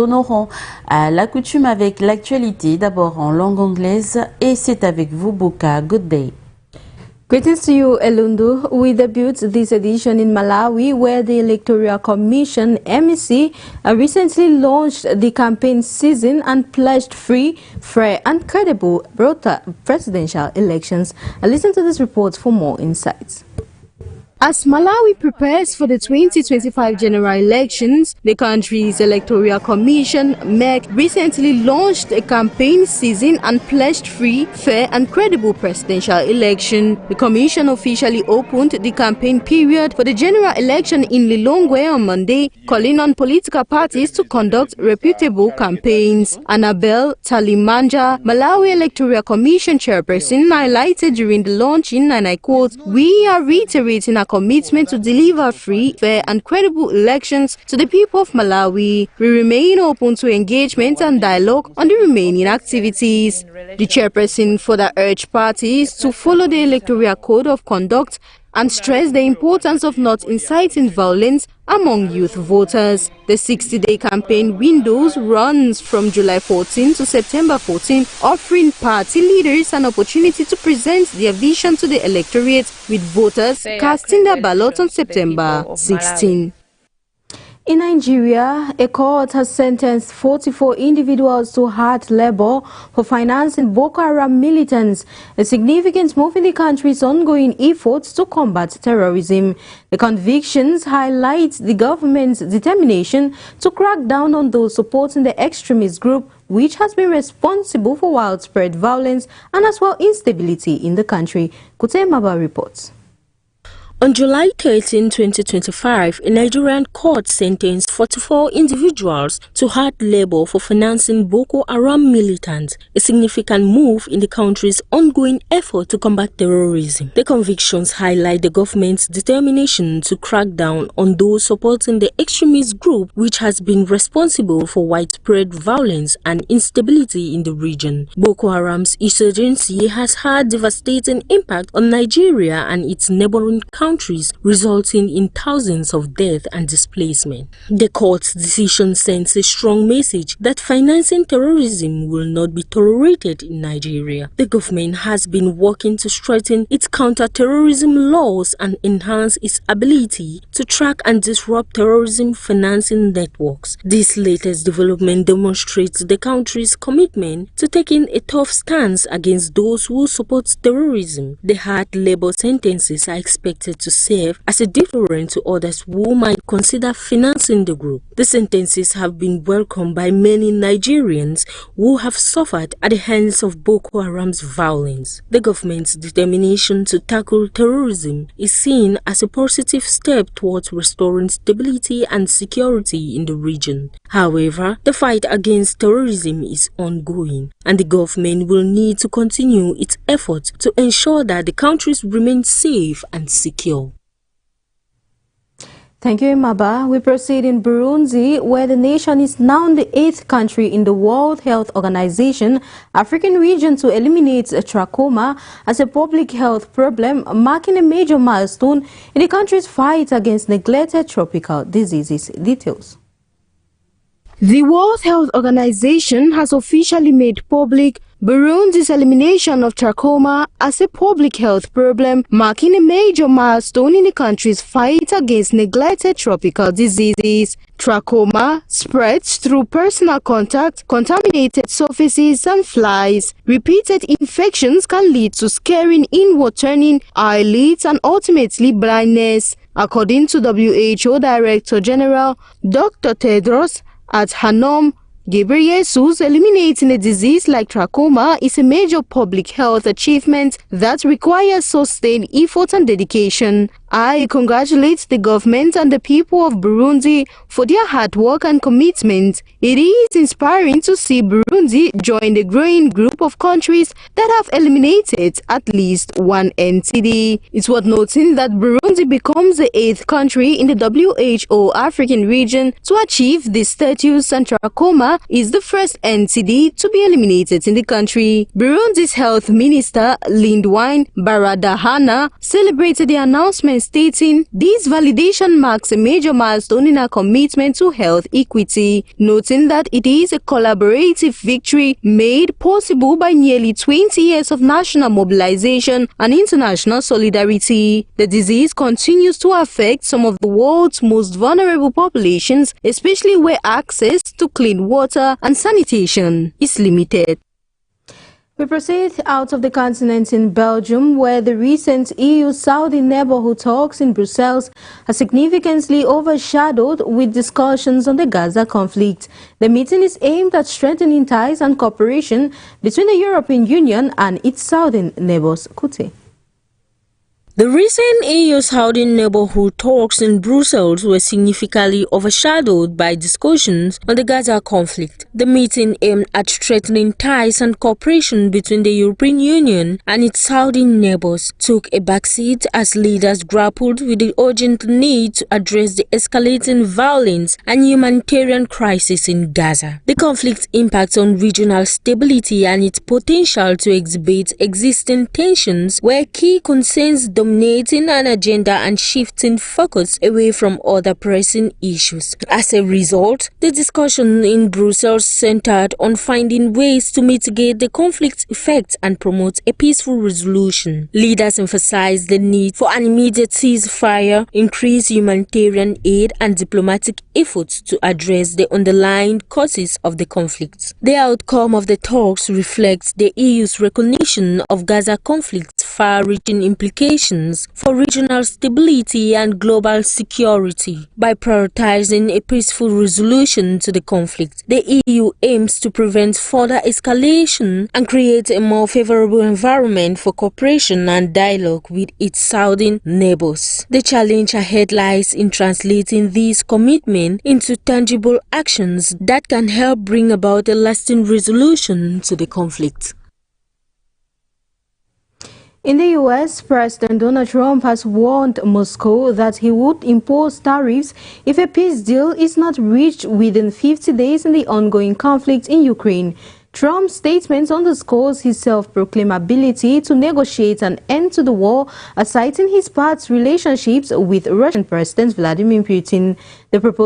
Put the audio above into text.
honorons à l'accoutume avec l'actualité, d'abord en langue anglaise, et c'est avec vous, Buka. Good day. Greetings to you, Elundu. We debut this edition in Malawi, where the Electoral Commission, MEC, recently launched the campaign season and pledged free, fair and credible presidential elections. Listen to this report for more insights. As Malawi prepares for the 2025 general elections, the country's Electoral Commission, MEC, recently launched a campaign season and pledged free, fair and credible presidential election. The commission officially opened the campaign period for the general election in Lilongwe on Monday, calling on political parties to conduct reputable campaigns. Annabel Talimanja, Malawi Electoral Commission chairperson, highlighted during the launching, and I quote, "We are reiterating our commitment to deliver free, fair and credible elections to the people of Malawi. We remain open to engagement and dialogue on the remaining activities." The chairperson further urged parties to follow the Electoral Code of Conduct and stressed the importance of not inciting violence among youth voters. The 60-day campaign windows runs from July 14 to September 14, offering party leaders an opportunity to present their vision to the electorate, with voters casting their ballot on September 16. In Nigeria, a court has sentenced 44 individuals to hard labor for financing Boko Haram militants, a significant move in the country's ongoing efforts to combat terrorism. The convictions highlight the government's determination to crack down on those supporting the extremist group, which has been responsible for widespread violence and as well instability in the country. Kutemaba reports. On July 13, 2025, a Nigerian court sentenced 44 individuals to hard labor for financing Boko Haram militants, a significant move in the country's ongoing effort to combat terrorism. The convictions highlight the government's determination to crack down on those supporting the extremist group, which has been responsible for widespread violence and instability in the region. Boko Haram's insurgency has had devastating impact on Nigeria and its neighboring countries, resulting in thousands of deaths and displacement. The court's decision sends a strong message that financing terrorism will not be tolerated in Nigeria. The government has been working to strengthen its counter-terrorism laws and enhance its ability to track and disrupt terrorism financing networks. This latest development demonstrates the country's commitment to taking a tough stance against those who support terrorism. The hard labor sentences are expected to serve as a deterrent to others who might consider financing the group. The sentences have been welcomed by many Nigerians who have suffered at the hands of Boko Haram's violence. The government's determination to tackle terrorism is seen as a positive step towards restoring stability and security in the region. However, the fight against terrorism is ongoing, and the government will need to continue its efforts to ensure that the countries remain safe and secure. Thank you, Imaba. We proceed in Burundi, where the nation is now the 8th country in the World Health Organization African region to eliminate trachoma as a public health problem, marking a major milestone in the country's fight against neglected tropical diseases. Details. The World Health Organization has officially made public Burundi's elimination of trachoma as a public health problem, marking a major milestone in the country's fight against neglected tropical diseases. Trachoma spreads through personal contact, contaminated surfaces and flies. Repeated infections can lead to scarring, inward turning, eyelids and ultimately blindness. According to WHO Director General Dr. Tedros Adhanom Ghebreyesus, eliminating a disease like trachoma is a major public health achievement that requires sustained effort and dedication. I congratulate the government and the people of Burundi for their hard work and commitment. It is inspiring to see Burundi join the growing group of countries that have eliminated at least one NTD. It's worth noting that Burundi becomes the 8th country in the WHO African region to achieve this status, and trachoma is the first NTD to be eliminated in the country. Burundi's Health Minister Lindwine Baradahana celebrated the announcement statement stating, "This validation marks a major milestone in our commitment to health equity," noting that it is a collaborative victory made possible by nearly 20 years of national mobilization and international solidarity. The disease continues to affect some of the world's most vulnerable populations, especially where access to clean water and sanitation is limited. We proceed out of the continent in Belgium, where the recent EU-Saudi neighborhood talks in Brussels are significantly overshadowed with discussions on the Gaza conflict. The meeting is aimed at strengthening ties and cooperation between the European Union and its southern neighbors. Kuti. The recent EU-Saudi neighborhood talks in Brussels were significantly overshadowed by discussions on the Gaza conflict. The meeting aimed at strengthening ties and cooperation between the European Union and its Saudi neighbors took a backseat as leaders grappled with the urgent need to address the escalating violence and humanitarian crisis in Gaza. The conflict's impact on regional stability and its potential to exhibit existing tensions were key concerns dominating an agenda and shifting focus away from other pressing issues. As a result, the discussion in Brussels centered on finding ways to mitigate the conflict's effects and promote a peaceful resolution. Leaders emphasized the need for an immediate ceasefire, increased humanitarian aid, and diplomatic efforts to address the underlying causes of the conflict. The outcome of the talks reflects the EU's recognition of Gaza conflict's far-reaching implications for regional stability and global security. By prioritizing a peaceful resolution to the conflict, the EU aims to prevent further escalation and create a more favorable environment for cooperation and dialogue with its southern neighbors. The challenge ahead lies in translating these commitments into tangible actions that can help bring about a lasting resolution to the conflict. In the U.S., President Donald Trump has warned Moscow that he would impose tariffs if a peace deal is not reached within 50 days in the ongoing conflict in Ukraine. Trump's statement underscores his self-proclaimed ability to negotiate an end to the war, citing his past relationships with Russian President Vladimir Putin. The proposed